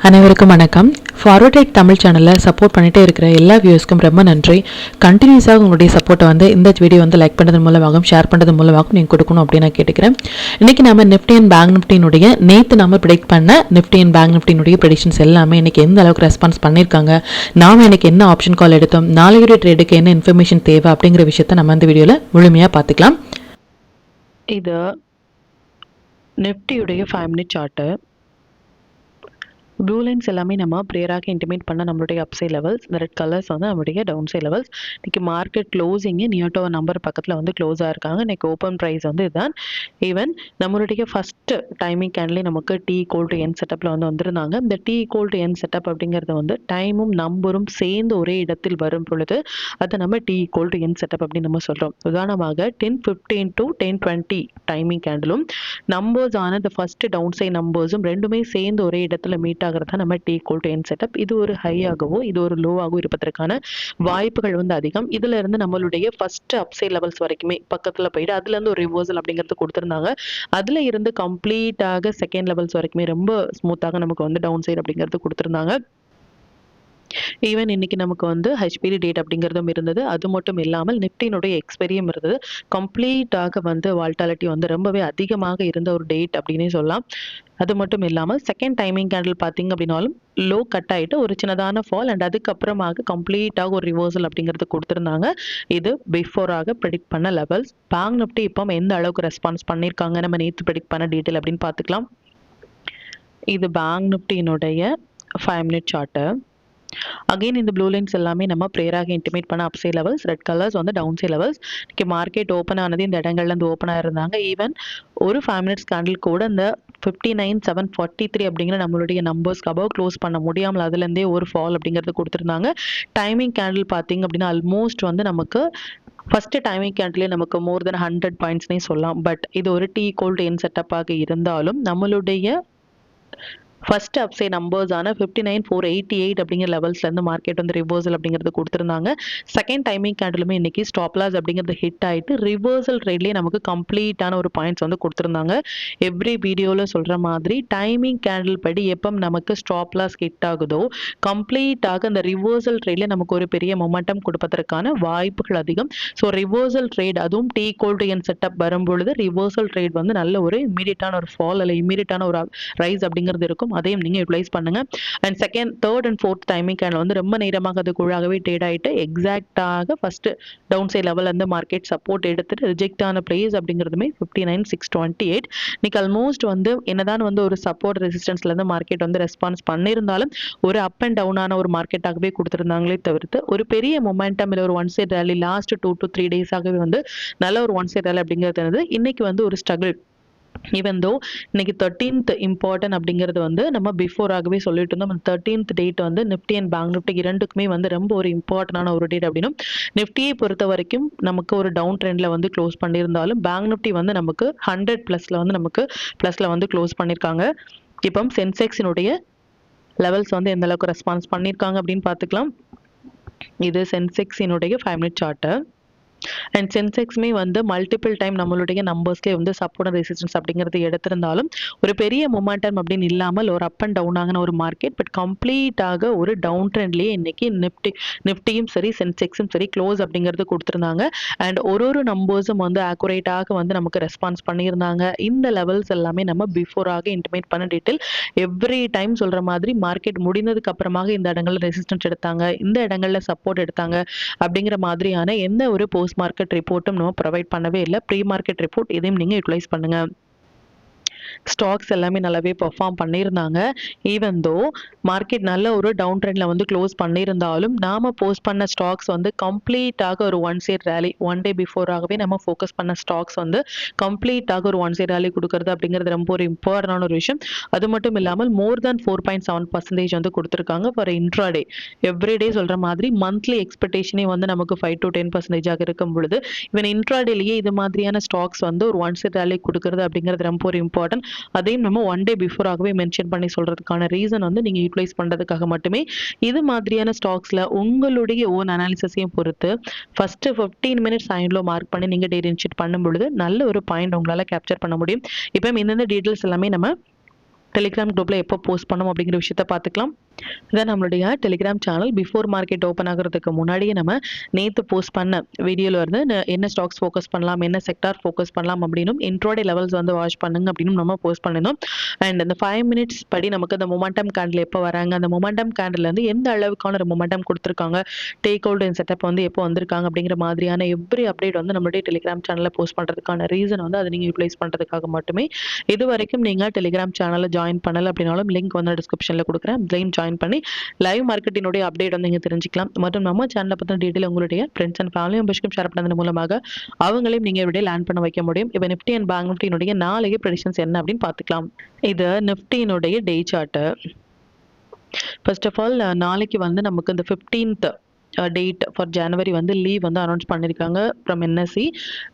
அனைவருக்கும் வணக்கம். ஃபார்வர்ட் தமிழ் சேனலில் சப்போர்ட் பண்ணிகிட்டே இருக்கிற எல்லா வியூஸ்க்கும் ரொம்ப நன்றி. கண்டினியூஸாக உங்களுடைய சப்போர்ட்டை இந்த வீடியோ லைக் பண்ணுறது மூலமாகவும் ஷேர் பண்ணுறது மூலமாகவும் நீங்கள் கொடுக்கணும் அப்படின்னு நான் கேட்டுக்கிறேன். இன்றைக்கி நம்ம நிஃப்டி அண்ட் பேங்க் நிஃப்டினுடைய நேற்று நம்ம ப்ரெடிக்ட் பண்ண நிஃப்டி அண்ட் பேங்க் நிஃப்டினுடைய ப்ரெடிக்ஷன்ஸ் எல்லாமே இன்றைக்கி எந்த அளவுக்கு ரெஸ்பான்ஸ் பண்ணியிருக்காங்க, நாம் இன்றைக்கி என்ன ஆப்ஷன் கால் எடுத்தோம், நாளையுடைய ட்ரேடுக்கு என்ன இன்ஃபர்மேஷன் தேவை அப்படிங்கிற விஷயத்தை நம்ம இந்த வீடியோவில் முழுமையாக பார்த்துக்கலாம். இது நிஃப்டியுடைய 5 மினிட் சார்ட்டு. ப்ளூ லைன்ஸ் எல்லாமே நம்ம ப்ரேயராக இன்டிமேட் பண்ண நம்மளுடைய அப்சைட் லெவல்ஸ், இந்த ரெட் கலர்ஸ் நம்மளுடைய டவுன் சைட் லெவல்ஸ். இன்றைக்கி market closing near to number பக்கத்தில் க்ளோஸாக இருக்காங்க. இன்றைக்கி ஓப்பன் ப்ரைஸ் இதுதான். ஈவன் நம்மளுடைய ஃபஸ்ட்டு டைமிங் கேண்ட்லேயே நமக்கு T = N செட்டப்பில் வந்திருந்தாங்க. இந்த T = N செட்டப் அப்படிங்கிறது டைமும் நம்பரும் சேர்ந்து ஒரே இடத்தில் வரும் பொழுது அதை நம்ம T = N செட்டப் அப்படின்னு நம்ம சொல்கிறோம். உதாரணமாக 10:15 to 10:20 டைமிங் கேண்டிலும் நம்பர்ஸ் இந்த ஃபஸ்ட்டு டவுன் சைட் நம்பர்ஸும் ரெண்டுமே சேர்ந்து ஒரே இடத்துல மீட் ஆகிறதா நம்ம T = N செட்டப். இது ஒரு ஹையாகவோ இது ஒரு லோவாகவோ இருப்பதற்கான வாய்ப்புகள் அதிகம். இதுல இருந்து நம்மளுடைய ஃபர்ஸ்ட் அப்சைட் லெவல்ஸ் வரைக்குமே பக்கத்துல போயிட்டு அதுல இருந்து ஒரு ரிவர்சல் அப்படிங்கிறது கொடுத்திருந்தாங்க. அதுல இருந்து கம்ப்ளீட்டாக செகண்ட் லெவல்ஸ் வரைக்குமே ரொம்ப ஸ்மூத்தாக நமக்கு டவுன் சைட் அப்படிங்கிறது கொடுத்திருந்தாங்க. ஈவன் இன்னைக்கு நமக்கு ஹெச்பிடி டேட் அப்படிங்கிறதும் இருந்தது. அது மட்டும் இல்லாமல் நிஃப்டினுடைய எக்ஸ்பெரியும் இருந்தது. கம்ப்ளீட்டாக வால்டாலிட்டி ரொம்பவே அதிகமாக இருந்த ஒரு டேட் அப்படின்னே சொல்லலாம். அது மட்டும் இல்லாமல் செகண்ட் டைமிங் கேண்டில் பார்த்தீங்க அப்படின்னாலும் லோ கட் ஆகிட்டு ஒரு சின்னதான ஃபால் அண்ட் அதுக்கப்புறமாக கம்ப்ளீட்டாக ஒரு ரிவர்சல் அப்படிங்கிறது கொடுத்துருந்தாங்க. இது பிஃபோராக ப்ரெடிக்ட் பண்ண லெவல்ஸ். பேங்க் நிஃப்டி இப்போ எந்த அளவுக்கு ரெஸ்பான்ஸ் பண்ணியிருக்காங்க நம்ம நேற்று ப்ரெடிக்ட் பண்ண டீட்டெயில் அப்படின்னு பார்த்துக்கலாம். இது பேங்க் நிஃப்டியினுடைய 5 மினிட் சார்ட்டு. அகெயின் இந்த ப்ளூ லைன்ஸ் எல்லாமே நம்ம ப்ரேயராக இன்டிமேட் பண்ண upside levels, red colours down side levels. இன்னைக்கு மார்க்கெட் ஓப்பன் ஆனது இந்த இடங்கள்லேருந்து ஓப்பன் ஆயிருந்தாங்க. ஈவன் ஒரு 5 மினிட்ஸ் கேண்டில் கூட இந்த 59,743 அப்படிங்கிற நம்மளுடைய நம்பர்ஸ்க்கு அபவ் க்ளோஸ் பண்ண முடியாமல் அதுலேருந்தே ஒரு ஃபால் அப்படிங்கிறது கொடுத்துருந்தாங்க. டைமிங் கேண்டில் பார்த்தீங்க அப்படின்னா ஆல்மோஸ்ட் நமக்கு ஃபர்ஸ்ட் டைமிங் கேண்டிலே நமக்கு மோர் தென் 100 பாயிண்ட்ஸ்னே சொல்லலாம். பட் இது ஒரு T = N செட்டப்பாக இருந்தாலும் நம்மளுடைய ஃபர்ஸ்ட் அப்சைட் நம்பர்ஸான 59,488 அப்படிங்கிற லெவல்ஸ்லேருந்து மார்க்கெட் ரிவர்சல் அப்படிங்கிறது கொடுத்துருந்தாங்க. செகண்ட் டைமிங் கேண்டிலுமே இன்னைக்கு ஸ்டாப் லாஸ் அப்படிங்கிறது ஹிட் ஆகிட்டு ரிவர்சல் ட்ரேட்லேயே நமக்கு கம்ப்ளீட்டான ஒரு பாயிண்ட்ஸ் கொடுத்துருந்தாங்க. எவ்ரி வீடியோவில் சொல்கிற மாதிரி டைமிங் கேண்டில் படி எப்போ நமக்கு ஸ்டாப் லாஸ் ஹிட் ஆகுதோ கம்ப்ளீட்டாக அந்த ரிவர்சல் ட்ரேட்லேயே நமக்கு ஒரு பெரிய மொமெண்டம் கொடுப்பதற்கான வாய்ப்புகள் அதிகம். ஸோ ரிவர்சல் ட்ரேட் அதுவும் T = N செட்டப் வரும்பொழுது ரிவர்சல் ட்ரேட் நல்ல ஒரு இமீடியட்டான ஒரு ஃபால் அல்ல இமீடியட்டான ஒரு ரைஸ் அப்படிங்கிறது இருக்கும். அதையும் நீங்க யூட்டிலைஸ் பண்ணுங்க. And second, third and fourth timing candle ரொம்ப நேரமாக அதுக்குள்ளாகவே ட்ரேட் ஆகிட்டு எக்ஸாக்டாக first down side level market support எடுத்துட்டு ரிஜெக்ட் ஆன பிரைஸ் அப்படிங்கிறதுமே 59,628. இன்னைக்கு ஆல்மோஸ்ட் என்னதான் ஒரு சப்போர்ட் ரெசிஸ்டன்ஸ்ல இருந்து மார்க்கெட் ரெஸ்பான்ஸ் பண்ணியிருந்தாலும் ஒரு அப் அண்ட் டவுனான ஒரு மார்க்கெட்டாகவே கொடுத்துருந்தாங்களே தவிர்த்து ஒரு பெரிய மொமெண்டம் இல்லை ஒரு one side rally last 2 to 3 டேஸாகவே நல்ல ஒரு ஒன் சைட் ரேலி அப்படிங்கிறது இன்னைக்கு ஒரு ஸ்ட்ரகிள். ஈவன் தோ இன்னைக்கு 13th இம்பார்ட்டன்ட் அப்படிங்கிறது நம்ம பிஃபோராகவே சொல்லிட்டு இருந்தோம். 13th date Nifty and bank Nifty இரண்டுக்குமே ரொம்ப ஒரு இம்பார்ட்டன்டான ஒரு டேட் அப்படின்னும். நிஃப்டியை பொறுத்த வரைக்கும் நமக்கு ஒரு டவுன் ட்ரெண்ட்ல க்ளோஸ் பண்ணியிருந்தாலும் பேங்க் நிஃப்டி நமக்கு 100 பிளஸ்ல நமக்கு பிளஸ்ல க்ளோஸ் பண்ணியிருக்காங்க. இப்போ சென்செக்ஸினுடைய லெவல்ஸ் எந்த அளவுக்கு ரெஸ்பான்ஸ் பண்ணியிருக்காங்க அப்படின்னு பார்த்துக்கலாம். இது சென்செக்ஸினுடைய 5 மினிட் சார்ட்டு. அண்ட் சென்செக்ஸுமே மல்டிபிள் டைம் நம்மளுடைய நம்பர்ஸ்லேயே சப்போர்ட் அண்ட் ரெசிஸ்டன்ஸ் அப்படிங்கிறது எடுத்திருந்தாலும் ஒரு பெரிய மொமெண்டம் அப்படின்னு இல்லாமல் ஒரு அப் அண்ட் டவுன் ஆகின ஒரு மார்க்கெட். பட் கம்ப்ளீட்டாக ஒரு டவுன் ட்ரெண்ட்லேயே இன்னைக்கு நிஃப்டியும் சரி சென்செக்ஸும் சரி க்ளோஸ் அப்படிங்கிறது கொடுத்துருந்தாங்க. அண்ட் ஒரு நம்பர்ஸும் ஆக்குரேட்டாக நமக்கு ரெஸ்பான்ஸ் பண்ணியிருந்தாங்க. இந்த லெவல்ஸ் எல்லாமே நம்ம பிஃபோராக இன்டிமேட் பண்ண டீட்டெயில். எவ்ரி டைம் சொல்கிற மாதிரி மார்க்கெட் முடிந்ததுக்கு அப்புறமாக இந்த இடங்களில் ரெசிஸ்டன்ஸ் எடுத்தாங்க, இந்த இடங்களில் சப்போர்ட் எடுத்தாங்க அப்படிங்கிற மாதிரியான எந்த ஒரு போஸ்ட் மார்க்கெட் ரிப்போர்ட்டும் நம்ம ப்ரொவைட் பண்ணவே இல்லை. ப்ரீ மார்க்கெட் ரிப்போர்ட் இதையும் நீங்கள் யூட்டிலைஸ் பண்ணுங்க. ஸ்டாக்ஸ் எல்லாமே நல்லாவே பெர்ஃபார்ம் பண்ணியிருந்தாங்க. ஈவன் தோ மார்க்கெட் நல்ல ஒரு டவுன் ட்ரெண்ட்ல க்ளோஸ் பண்ணியிருந்தாலும் நாம போஸ்ட் பண்ண ஸ்டாக்ஸ் கம்ப்ளீட்டாக ஒரு one side rally one day பிஃபோராகவே நம்ம ஃபோக்கஸ் பண்ண ஸ்டாக்ஸ் கம்ப்ளீட்டாக ஒரு ஒன் சைட் ரேலி கொடுக்கறது அப்படிங்கிறது ரொம்ப ஒரு இம்பார்ட்டன்டான ஒரு விஷயம். அது மட்டும் இல்லாமல் மோர் தேன் 4.7% கொடுத்துருக்காங்க ஃபார் இன்ட்ராடே. எவ்ரிடே சொல்ற மாதிரி மந்த்லி எக்ஸ்பெக்டேஷனே நமக்கு 5 to 10% இருக்கும் பொழுது இவன் இன்ட்ராடேலேயே இது மாதிரியான ஸ்டாக்ஸ் ஒரு ஒன் சைட் ரேலி கொடுக்கறது அப்படிங்கிறது ரொம்ப ஒரு இம்பார்ட்டன்ட். அதையும் நம்ம ஒன் டே பிஃபோராகவே மென்ஷன் பண்ணி சொல்றதுக்கான ரீசன் நீங்க யூட்டிலைஸ் பண்றதுக்காக மட்டுமே. இது மாதிரியான ஸ்டாக்ஸ்ல உங்களுடைய ஓன் அனாலிசிஸையும் பொறுத்து ஃபர்ஸ்ட் 15 மினிட்ஸ் டைம்ல மார்க் பண்ணி நீங்க டே இன்ஷியேட் பண்ணும் பொழுது நல்ல ஒரு பாயிண்ட் உங்களால கேப்சர் பண்ண முடியும். இப்போ இந்த டீடைல்ஸ் எல்லாமே நம்ம டெலிகிராம் குரூப்பில் எப்போ போஸ்ட் பண்ணோம் அப்படிங்கிற விஷயத்த பார்த்துக்கலாம். இதான் நம்மளுடைய Telegram channel. Before market open ஆகிறதுக்கு முன்னாடியே நம்ம நேற்று போஸ்ட் பண்ண வீடியோவில் வந்து என்ன ஸ்டாக்ஸ் ஃபோக்கஸ் பண்ணலாம், என்ன செக்டார் ஃபோக்கஸ் பண்ணலாம் அப்படின்னும் இன்ட்ரோடே லெவல்ஸ் வந்து வாட்ச் பண்ணுங்க அப்படின்னு நம்ம போஸ்ட் பண்ணினோம். அண்ட் இந்த 5 மினிட்ஸ் படி நமக்கு அந்த மொமெண்டம் கேண்டில் எப்போ வராங்க, அந்த மொமெண்டம் கேண்டில் வந்து எந்த அளவுக்கான ஒரு மொமெண்டம் கொடுத்துருக்காங்க, டேக் ஹோல்டு அண்ட் செட்டப் வந்து எப்போ வந்திருக்காங்க அப்படிங்கிற மாதிரியான எவ்ரி அப்டேட் வந்து நம்மளுடைய டெலிகிராம் சேனலில் போஸ்ட் பண்ணுறதுக்கான ரீசன் வந்து அதை நீங்கள் யூட்டிலைஸ் பண்ணுறதுக்காக மட்டுமே. இது வரைக்கும் நீங்கள் டெலிகிராம் சேனலில் ஜாயின் பண்ணலை அப்படின்னாலும் லிங்க் வந்து டிஸ்கிரிப்ஷனில் கொடுக்குறேன். ஜாயின் பண்ணி லைவ் மார்க்கெட்டினுடைய அப்டேட் வந்து நீங்க தெரிஞ்சுக்கலாம். மற்றும் நம்ம சேனலை பற்றின டீட்டெயில் உங்களுடைய ஃப்ரெண்ட்ஸ் அண்ட் ஃபேமிலி மெம்பர்ஸ்க்கும் ஷேர் பண்ணதன் மூலமாக அவங்களையும் நீங்க everyday லேர்ன் பண்ண வைக்க முடியும். இப்போ நிஃப்டி அண்ட் பேங்க் நிஃப்டியினுடைய நாளைக்கு ப்ரெடிக்ஷன்ஸ் என்ன அப்படின்னு பார்த்துக்கலாம். இது நிஃப்டியினுடைய day chart. First of all நாளைக்கு வந்து நமக்கு இந்த 15th டேட் ஃபார் ஜனவரி வந்து லீவ் வந்து அனௌன்ஸ் பண்ணியிருக்காங்க ஃப்ரம் என்எஸ்சி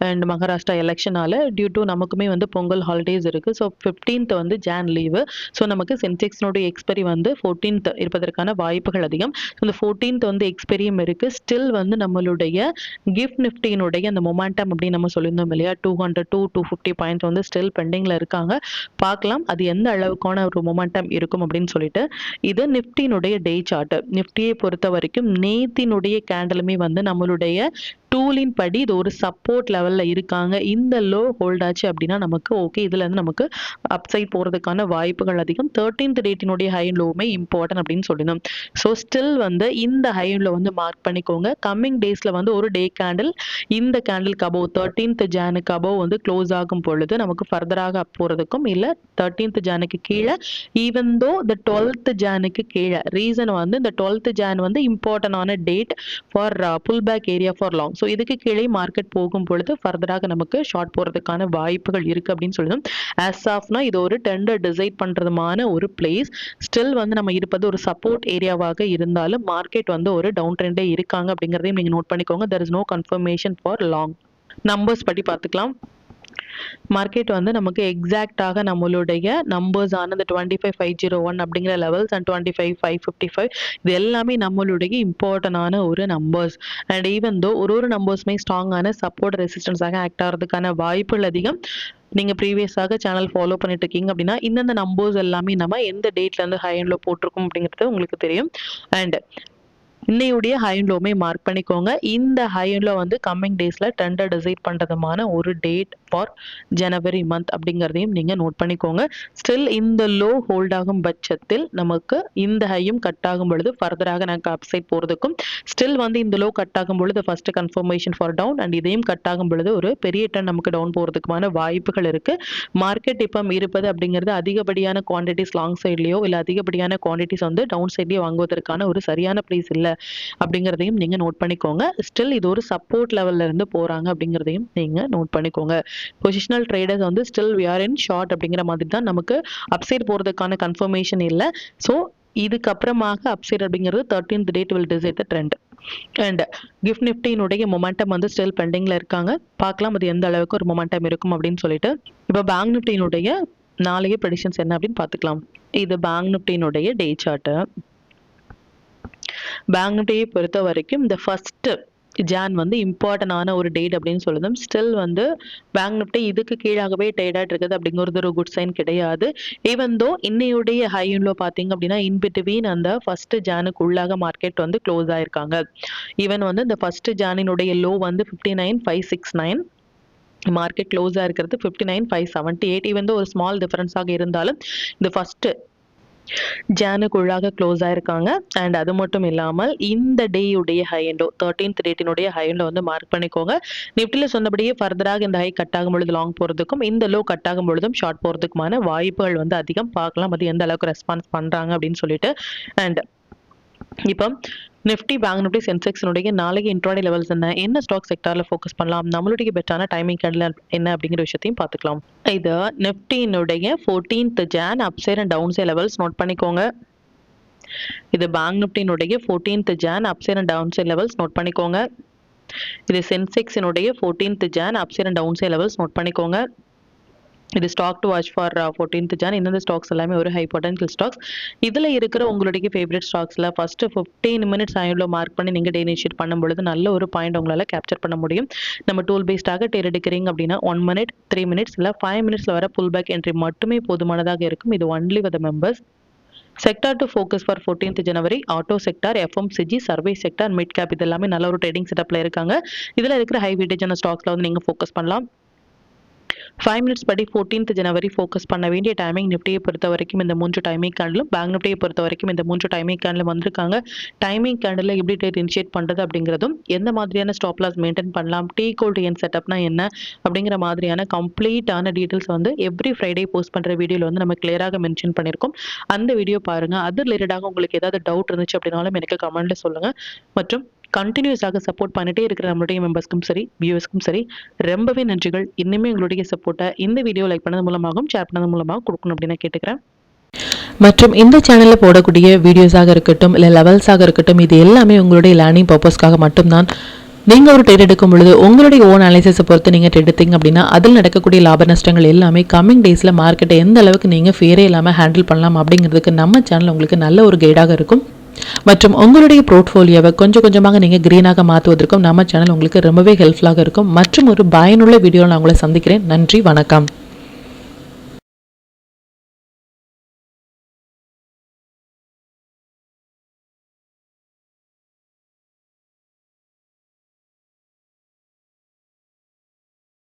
அண்ட் மகாராஷ்டிரா எலெக்ஷனால டியூ டு நமக்குமே வந்து பொங்கல் ஹாலிடேஸ் இருக்குது. ஸோ 15th வந்து ஜான் லீவு. ஸோ நமக்கு சென்செக்ஸ்னுடைய எக்ஸ்பெரி வந்து 14th இருப்பதற்கான வாய்ப்புகள் அதிகம். ஸோ இந்த 14th வந்து எக்ஸ்பெரியும் இருக்குது. ஸ்டில் வந்து நம்மளுடைய கிஃப்ட் நிஃப்டியினுடைய அந்த மொமெண்டம் அப்படின்னு நம்ம சொல்லியிருந்தோம் இல்லையா, 200 to 250 பாயிண்ட்ஸ் வந்து ஸ்டில் பெண்டிங்கில் இருக்காங்க. பார்க்கலாம் அது எந்த அளவுக்கான ஒரு மொமெண்டம் இருக்கும் அப்படின்னு சொல்லிட்டு. இது நிஃப்டியினுடைய டே சார்ட். நிஃப்டியை பொறுத்த வரைக்கும் நேத்தினுடைய கேண்டலுமே வந்து நம்மளுடைய டூலின் படி இது ஒரு சப்போர்ட் லெவல்ல இருக்காங்க. இந்த லோ ஹோல்ட் ஆச்சு அப்படின்னா நமக்கு ஓகே, இதுல இருந்து நமக்கு அப்சைட் போறதுக்கான வாய்ப்புகள் அதிகம். 13th டேட்டினுடைய ஹை அண்ட் லோவுமே இம்பார்ட்டன்ட் அப்படின்னு சொல்லிடணும். ஸோ ஸ்டில் வந்து இந்த ஹை அண்ட் லோ வந்து மார்க் பண்ணிக்கோங்க. கம்மிங் டேஸ்ல வந்து ஒரு டே கேண்டில் இந்த கேண்டிலுக்கு அபோவ் 13th ஜானுக்கு அபோவ் வந்து க்ளோஸ் ஆகும் பொழுது நமக்கு ஃபர்தராக அப் போறதுக்கும் இல்ல 13th ஜானுக்கு கீழே ஈவன் தோ இந்த 12th ஜானுக்கு கீழே. ரீசன் வந்து இந்த 12th ஜான் வந்து இம்பார்ட்டன்டான date for pull back area for long. So இதுக்கு கீழே மார்க்கெட் போகும் பொழுது ஃபர்தராக நமக்கு ஷார்ட் போறதுக்கான வாய்ப்புகள் இருக்கு அப்படின்னு சொல்லணும். ஆஸ் ஆஃப்னா இது ஒரு டெண்டர் டிசைட் பண்றதுமான ஒரு பிளேஸ். ஸ்டில் வந்து நம்ம இருப்பது ஒரு சப்போர்ட் ஏரியாவாக இருந்தாலும் மார்க்கெட் வந்து ஒரு டவுன் ட்ரெண்டே இருக்காங்க அப்படிங்கிறதையும் நீங்க நோட் பண்ணிக்கோங்க. There is no confirmation for long. Numbers படி பார்த்துக்கலாம். மார்க்கெட் வந்து நமக்கு எக்ஸாக்டாக நம்மளுடைய நம்பர்ஸ் ஆன இந்த 25,501 அப்படிங்கிற லெவல்ஸ் அண்ட் 25,555 இது எல்லாமே நம்மளுடைய இம்பார்ட்டன்டான ஒரு நம்பர்ஸ். அண்ட் ஈவன் தோ ஒரு நம்பர்ஸுமே ஸ்ட்ராங்கான சப்போர்ட் ரெசிஸ்டன்ஸாக ஆக்ட் ஆகிறதுக்கான வாய்ப்புகள் அதிகம். நீங்க ப்ரீவியஸாக சேனல் ஃபாலோ பண்ணிட்டு இருக்கீங்க அப்படின்னா இந்தந்த நம்பர்ஸ் எல்லாமே நம்ம எந்த டேட்ல இருந்து ஹை அண்ட் லோ போட்டிருக்கோம் அப்படிங்கிறது உங்களுக்கு தெரியும். அண்ட் இன்னையுடைய ஹை அண்ட் லோமே மார்க் பண்ணிக்கோங்க. இந்த ஹை அண்ட் லோ வந்து கம்மிங் டேஸ்ல டெண்டர் டிசைட் பண்றதுமான ஒரு டேட் ஃபார் ஜனவரி மந்த் அப்படிங்கிறதையும் நீங்க நோட் பண்ணிக்கோங்க. ஸ்டில் இந்த லோ ஹோல்ட் ஆகும் பட்சத்தில் நமக்கு இந்த ஹையும் கட் ஆகும் பொழுது ஃபர்தராக நமக்கு அப்சைட் போறதுக்கும் ஸ்டில் வந்து இந்த லோ கட் ஆகும் பொழுது first confirmation for down and இதையும் கட் ஆகும் பொழுது ஒரு பெரிய டன் நமக்கு டவுன் போறதுக்குமான வாய்ப்புகள் இருக்கு. மார்க்கெட் இப்போ இருப்பது அப்படிங்கிறது அதிகப்படியான குவான்டிட்டிஸ் லாங் சைட்லயோ இல்ல அதிகப்படியான குவான்டிட்டிஸ் வந்து டவுன் சைட்லயோ வாங்குவதற்கான ஒரு சரியான பிரைஸ் இல்லை அப்படிங்கிறதையும் நீங்க நோட் பண்ணிக்கோங்க. ஸ்டில் இது ஒரு சப்போர்ட் லெவல்ல இருந்து போறாங்க அப்படிங்கிறதையும் நீங்க நோட் பண்ணிக்கோங்க. பொசிஷனல் ட்ரேடர்ஸ் வந்து still we are in short அப்படிங்கிற மாதிரி தான். நமக்கு அப்சைட் போறதுக்கான கன்ஃபர்மேஷன் இல்லை. ஸோ இதுக்கப்புறமாக அப்சைட் அப்படிங்கிறது 13th date will decide the trend. And gift நிஃப்டியினுடைய மொமெண்டம் வந்து ஸ்டில் பெண்டிங்ல இருக்காங்க. பார்க்கலாம் அது எந்த அளவுக்கு ஒரு மொமெண்டம் இருக்கும் அப்படின்னு சொல்லிட்டு. இப்போ பேங்க் நிஃப்டியினுடைய நாளைய ப்ரெடிக்ஷன்ஸ் என்ன அப்படின்னு பார்த்துக்கலாம். இது பேங்க் நிஃப்டியினுடைய டே சார்ட். பேங்க் நிஃப்டியை பொறுத்த வரைக்கும் இந்த ஃபர்ஸ்ட் ஜான் வந்து இம்பார்ட்டன்டான ஒரு டேட் அப்படின்னு சொல்லுதும். ஸ்டில் வந்து பேங்க் நிஃப்டி இதுக்கு கீழாகவே ட்ரேட் இருக்குது அப்படிங்கிறது ஒரு குட் சைன் கிடையாது. Even though இன்னையுடைய high and low பார்த்தீங்க அப்படின்னா இன் பிட்வீன் அந்த ஃபர்ஸ்ட் ஜானுக்கு உள்ளாக மார்க்கெட் வந்து க்ளோஸ் ஆயிருக்காங்க. ஈவன் வந்து இந்த ஃபர்ஸ்ட் ஜானினுடைய லோ வந்து 59,569, மார்க்கெட் க்ளோஸாக இருக்கிறது 59,578. ஈவன் தோ ஒரு ஸ்மால் டிஃபரன்ஸாக இருந்தாலும் இந்த ஃபர்ஸ்ட் ஜானுக்குள்ளாக க்ளோஸ் ஆயிருக்காங்க. அண்ட் அது மட்டும் இல்லாமல் இந்த டேயுடைய ஹை அண்ட் லோ 13th டேட்டினுடைய ஹை அண்ட் லோ வந்து மார்க் பண்ணிக்கோங்க. நிஃப்டில சொன்னபடியே ஃபர்தராக இந்த ஹை கட் ஆகும் பொழுது லாங் போறதுக்கும் இந்த லோ கட் ஆகும் பொழுதும் ஷார்ட் போறதுக்குமான வாய்ப்புகள் வந்து அதிகம். பார்க்கலாம் அது எந்த அளவுக்கு ரெஸ்பான்ஸ் பண்றாங்க அப்படின்னு சொல்லிட்டு. அண்ட் இப்போ நிஃப்டி பேங்க் நிஃப்டி சென்செக்ஸினுடைய நாளைக்கு இன்ட்ராடே லெவல்ஸ் என்ன ஸ்டாக் செக்டார்ல ஃபோக்கஸ் பண்ணலாம், நம்மளுடைய பெட்டான டைமிங் கேண்டில் என்ன அப்படிங்கிற விஷயத்தையும் பார்த்துக்கலாம். இது நிஃப்டியினுடைய 14th Jan upside and down side levels note பண்ணிக்கோங்க. இது பேங்க் நிஃப்டியினுடைய 14th Jan upside and down side levels note பண்ணிக்கோங்க. இது சென்செக்ஸினுடைய 14th Jan upside and down side levels note பண்ணிக்கோங்க. இது stock to watch for 14th Jan. இந்தந்த stocks எல்லாமே ஒரு ஹை பொட்டன்ஷியல் ஸ்டாக்ஸ். இதில் இருக்கிற உங்களுடைய ஃபேவரட் ஸ்டாக்ஸில் ஃபஸ்ட்டு 15 மினிட்ஸ் ஆயிலோ மார்க் பண்ணி நீங்கள் டே இனிஷியேட் பண்ணும்பொழுது நல்ல ஒரு பாயிண்ட் உங்களால் கேப்சர் பண்ண முடியும். நம்ம டூல் பேஸ்டாக டேர் எடுக்கிறீங்க அப்படின்னா 1 minute 3 minutes இல்லை 5 minutesல வர புல் பேக் என்ட்ரி மட்டுமே போதுமானதாக இருக்கும். இது only with members. Sector to focus for 14th January, auto sector, FMCG, service sector, mid cap இது எல்லாமே நல்ல ஒரு ட்ரேடிங் செட்டப்பில் இருக்காங்க. இதில் இருக்கிற ஹை வெயிட்டேஜான ஸ்டாக்ஸில் வந்து நீங்கள் ஃபோக்கஸ் பண்ணலாம். 5 மினிட்ஸ் படி 14th January ஃபோக்கஸ் பண்ண வேண்டிய டைமிங் நிஃப்டியை பொறுத்த வரைக்கும் இந்த 3 டைமிங் கேண்டிலும், பேங்க் நிஃப்டியை பொறுத்த வரைக்கும் இந்த 3 டைமிங் கேண்டிலும் வந்திருக்காங்க. டைமிங் கேண்டில் எப்படி ட்ரேட் இனிஷியேட் பண்ணுறது அப்படிங்கிறதும், எந்த மாதிரியான ஸ்டாப் லாஸ் மெயின்டைன் பண்ணலாம், டீ கோல்டு என் செட்டப்னா என்ன அப்படிங்கிற மாதிரியான கம்ப்ளீட்டான டீட்டெயில்ஸ் வந்து எவ்ரி ஃப்ரைடே போஸ்ட் பண்ணுற வீடியோவில் வந்து நம்ம கிளியராக மென்ஷன் பண்ணியிருக்கோம். அந்த வீடியோ பாருங்கள். அது ரிலேட்டடாக உங்களுக்கு ஏதாவது டவுட் இருந்துச்சு அப்படின்னாலும் எனக்கு கமெண்ட்டில் சொல்லுங்கள். மற்றும் கண்டினியூஸாக சப்போர்ட் பண்ணிட்டே இருக்கிற நம்மளுடைய மெம்பர்ஸ்க்கும் சரி, வியூவர்ஸ்க்கும் சரி, ரொம்பவே நன்றிகள். இன்னுமே உங்களுடைய சப்போர்ட்டை இந்த வீடியோ லைக் பண்ணது மூலமாகவும் ஷேர் பண்ணது மூலமாகவும் கொடுக்கணும் அப்படின்னு நான் கேட்டுக்கிறேன். மற்றும் இந்த சேனலில் போடக்கூடிய வீடியோஸாக இருக்கட்டும் இல்லை லெவல்ஸாக இருக்கட்டும், இது எல்லாமே உங்களுடைய லேர்னிங் பர்பஸ்க்காக மட்டும்தான். நீங்கள் ஒரு ட்ரேட் எடுக்கும் பொழுது உங்களுடைய ஓன் அனாலிசிஸை பொறுத்து நீங்கள் ட்ரேட் எடுத்தீங்க அப்படின்னா அதில் நடக்கக்கூடிய லாப நஷ்டங்கள் எல்லாமே கம்மிங் டேஸில் மார்க்கெட்டை எந்த அளவுக்கு நீங்கள் ஃபேரே இல்லாமல் ஹேண்டில் பண்ணலாம் அப்படிங்கிறதுக்கு நம்ம சேனல் உங்களுக்கு நல்ல ஒரு கைடாக இருக்கும். மற்றும் உங்களுடைய போர்ட்ஃபோலியோவை கொஞ்சம் கொஞ்சமாக நீங்கள் க்ரீனாக மாற்றுவதற்கும் நம்ம சேனல் உங்களுக்கு ரொம்பவே ஹெல்ப்ஃபுல்லாக இருக்கும். மற்றும் ஒரு பயனுள்ள வீடியோவில் நான் உங்களை சந்திக்கிறேன். நன்றி, வணக்கம்.